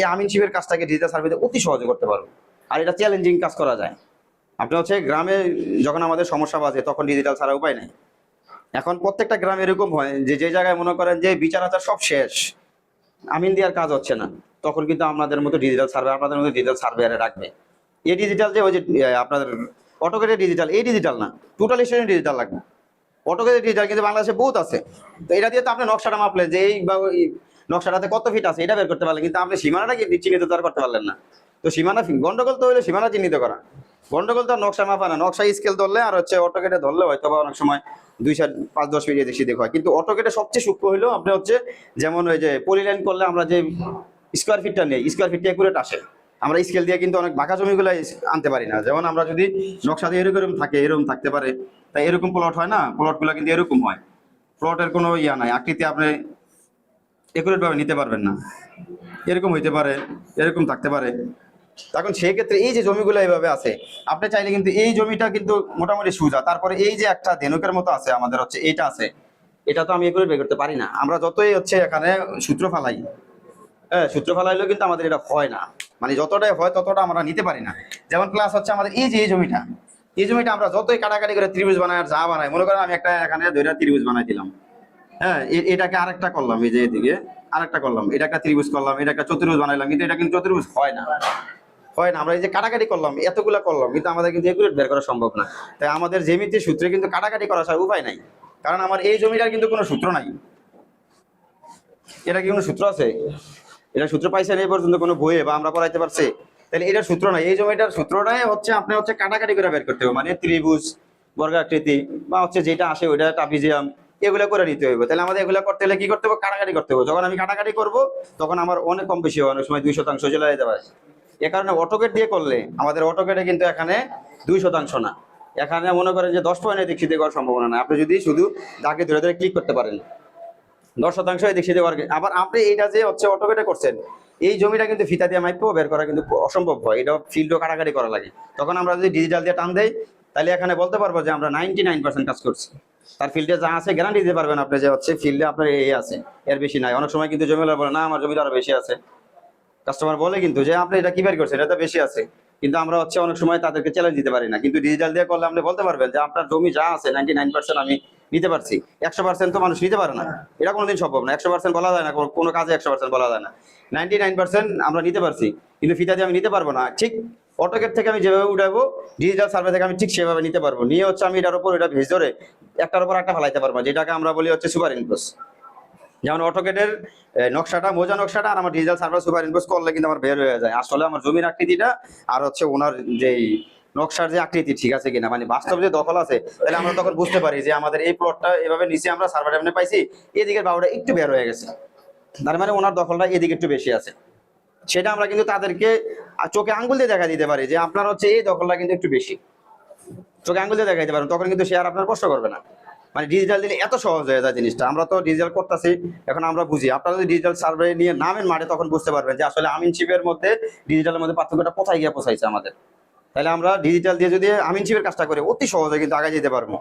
এই আমিনশিপের কাজটাকে ডিজিটাল সার্ভেতে অতি সহজে করতে পারবো। আর এটা চ্যালেঞ্জিং কাজ করা যায়। আপনি হচ্ছে গ্রামে যখন আমাদের সমস্যা বাজে তখন ডিজিটাল ছাড়া উপায় নাই। এখন প্রত্যেকটা গ্রামে এরকম হয় যে যে জায়গায় মনে করেন যে বিচার আচার সব শেষ, আমিন দেওয়ার কাজ হচ্ছে না, তখন কিন্তু আপনাদের মতো ডিজিটাল সার্ভে, আপনাদের মতো ডিজিটাল সার্ভেয়ারে রাখবে। এই ডিজিটাল যে ওই যে আপনাদের অটোকেটের ডিজিটাল, এই ডিজিটাল না, টোটাল স্টেশন ডিজিটাল লাগবে। অটোকেটের ডিজিটাল কিন্তু বাংলাদেশে বহুত আছে। তো এটা দিয়ে তো আপনি নকশাটা মাপলে যে এই বা ওই নকশাটাতে কত ফিট আছে এটা বের করতে পারলেন, কিন্তু আপনি সীমানাটা কি চিহ্নিত তো আর করতে পারলেন না। তো সীমানা গন্ডগোল তো হইলে সীমানা চিহ্নিত করা, গন্ডগোল তো আর নকশা মাপা না। নকশা স্কেল ধরলে আর হচ্ছে অটোকেটে ধরলে হয়তো বা অনেক সময় 2-5-10 ফিট এদিক সেদিক হয়, কিন্তু অটোকেটে সবচেয়ে সূক্ষ্ম হইলো আপনি হচ্ছে যেমন ওই যে পলিলাইন করলে আমরা যে স্কোয়ার ফিটটা নেই, স্কোয়ার ফিটটা একুরেট আসে। আমরা স্কেল দিয়ে কিন্তু অনেক বাঁকা জমিগুলো আনতে পারি না। যেমন আমরা যদি নকশা দিয়ে এরকম থাকে, এরকম থাকতে পারে, তাই এরকম প্লট হয় না, প্লটগুলো কিন্তু এরকম হয়। প্লটের কোনো ইয়া নাই, আকৃতি আপনি একুরেট ভাবে নিতে পারবেন না। এরকম হইতে পারে, এরকম থাকতে পারে। তখন সেই ক্ষেত্রে এই যে জমিগুলো এইভাবে আছে, আপনি চাইলে কিন্তু এই জমিটা কিন্তু মোটামুটি সোজা, তারপরে এই যে একটা ধেনুকের মতো আছে আমাদের হচ্ছে এইটা আছে, এটা তো আমি একুরেট বের করতে পারি না। আমরা যতই হচ্ছে এখানে সূত্র ফালাই, হ্যাঁ সূত্র ফালাইলেও কিন্তু আমাদের এটা হয় না। মানে যতটাই হয় ততটা আমরা নিতে পারি না। যেমন প্লাস হচ্ছে আমাদের এই যে এই জমিটা আমরা যতই কাটাকাটি করে ত্রিভুজ বানাই আর যা বানাই, মনে করেন আমি একটা এখানে দুইটা ত্রিভুজ বানাই দিলাম, হ্যাঁ এটাকে আরেকটা করলাম, এই যে এদিকে আরেকটা করলাম, এটা একটা ত্রিভুজ করলাম, এটা একটা চতুর্ভুজ বানাইলাম, কিন্তু এটা কিন্তু চতুর্ভুজ হয় না। হয় না, আমরা এই যে কাটাকাটি করলাম, এতগুলা করলাম, কিন্তু আমাদের কিন্তু একুরেট বের করা সম্ভব না। তাই আমাদের জ্যামিতির সূত্রে কিন্তু কাটাকাটি করা ছাড়া উপায় নাই। কারণ আমার এই জমিটার কিন্তু কোনো সূত্র নাই। এটা কি কোনো সূত্র আছে? এটা সূত্র পাইছেন এই পর্যন্ত কোনো বইয়ে বা আমরা পড়াইতে পারছি? তাহলে এটার সূত্র নাই। এই জমিটার সূত্রটাই হচ্ছে আপনি হচ্ছে কাটাকাটি করে বের করতে হবে, মানে ত্রিভুজ, বর্গাকৃতি বা হচ্ছে যেটা আসে ওইটা ট্রাপিজিয়াম, এগুলো করে নিতে হবে। তাহলে আমাদের এগুলো করতে হলে কি করতে হবে? কাটাকাটি করতে হবে। যখন আমি কাটাকাটি করব তখন আমার অনেক কম বেশি হয়, অনেক সময় 2% চলে যেতে পারে। এ কারণে অটোকেট দিয়ে করলে আমাদের অটোকেটে কিন্তু এখানে 2% না, এখানে মনে করেন যে 10 পয়েন্ট এদিক সেদিক করার সম্ভাবনা না। আপনি যদি শুধু দাগে ধরে ধরে ক্লিক করতে পারেন 10% এদিক সেদিক করার। আবার আপনি এটা যে হচ্ছে অটোকেটে করছেন, এই জমিটা কিন্তু ফিতা দিয়ে মাইপো বের করা কিন্তু অসম্ভব হয়, এটা ফিল্ডও কাটাকাটি করা লাগে। তখন আমরা যদি ডিজিটাল দিয়ে টান দেই তাহলে এখানে বলতে পারবো যে আমরা 99% কাজ করছি। তার ফিল্ডে যা আছে গ্যারান্টি দিতে পারবেন আপনি যে হচ্ছে ফিল্ডে আপনার এই আছে, এর বেশি নাই। অনেক সময় কিন্তু জমিওয়ালা বলে না আমার জমিতে আরো বেশি আছে, কাস্টমার বলে কিন্তু যে আপনি এটা কি বের করছেন, এটা তো বেশি আছে, কিন্তু আমরা হচ্ছে অনেক সময় তাদেরকে চ্যালেঞ্জ দিতে পারি না। কিন্তু ডিজিটাল দিয়ে করলে আপনি বলতে পারবেন যে আপনার জমি যা আছে 99% আমি নিতে পারছি। 100% তো মানুষ নিতে পারে না, এটা কোনোদিন সম্ভব না। 100% বলা যায় না, কোনো কাজে 100% বলা যায় না। 99% আমরা নিতে পারছি, কিন্তু ফিতা দিয়ে আমি নিতে পারবো না। ঠিক অটোকেট থেকে আমি যেভাবে উঠাবো, ডিজিটাল সার্ভে থেকে আমি ঠিক সেভাবে নিতে পারবো। নিয়ে হচ্ছে আমি এটার উপর এটা ভেজ ধরে একটার উপর একটা ফেলাইতে পারবো, যেটাকে আমরা বলি হচ্ছে সুপার ইম্পোজ। যেমন অটোকেটের নকশাটা, মোজা নকশাটা আর আমার ডিজিটাল সার্ভার সুপার ইম্পোজ করলে কিন্তু আমার বের হয়ে যায় আসলে আমার জমির আকৃতিটা আর হচ্ছে ওনার যেই নকশার যে আকৃতি ঠিক আছে কিনা, মানে বাস্তব যে দখল আছে। তাহলে আমরা তখন বুঝতে পারি যে আমাদের এই প্লটটা এভাবে নিচে আমরা সার্ভার এমনি পাইছি, এদিকের বাহুটা একটু বের হয়ে গেছে, তার মানে ওনার দখলটা এদিকে একটু বেশি আছে। সেটা আমরা কিন্তু তাদেরকে চোখে আঙ্গুল দিয়ে দেখা দিতে পারি যে আপনার হচ্ছে এই দখলটা কিন্তু একটু বেশি, চোখে আঙ্গুল দিয়ে দেখাইতে পারেন। তখন কিন্তু সে আর আপনার কষ্ট করবে না। মানে ডিজিটাল দিলে এত সহজ হয়ে যায় জিনিসটা। আমরা তো ডিজিটাল করতেছি, এখন আমরা বুঝি। আপনারা যদি ডিজিটাল সার্ভে নিয়ে নামেন মাঠে তখন বুঝতে পারবেন যে আসলে আমিনশিপের মধ্যে ডিজিটালের মধ্যে পার্থক্যটা কোথায় গিয়ে পৌঁছাইছে আমাদের। তাহলে আমরা ডিজিটাল দিয়ে যদি আমিনশিপের কাজটা করি অতি সহজে কিন্তু আগে যেতে পারবো।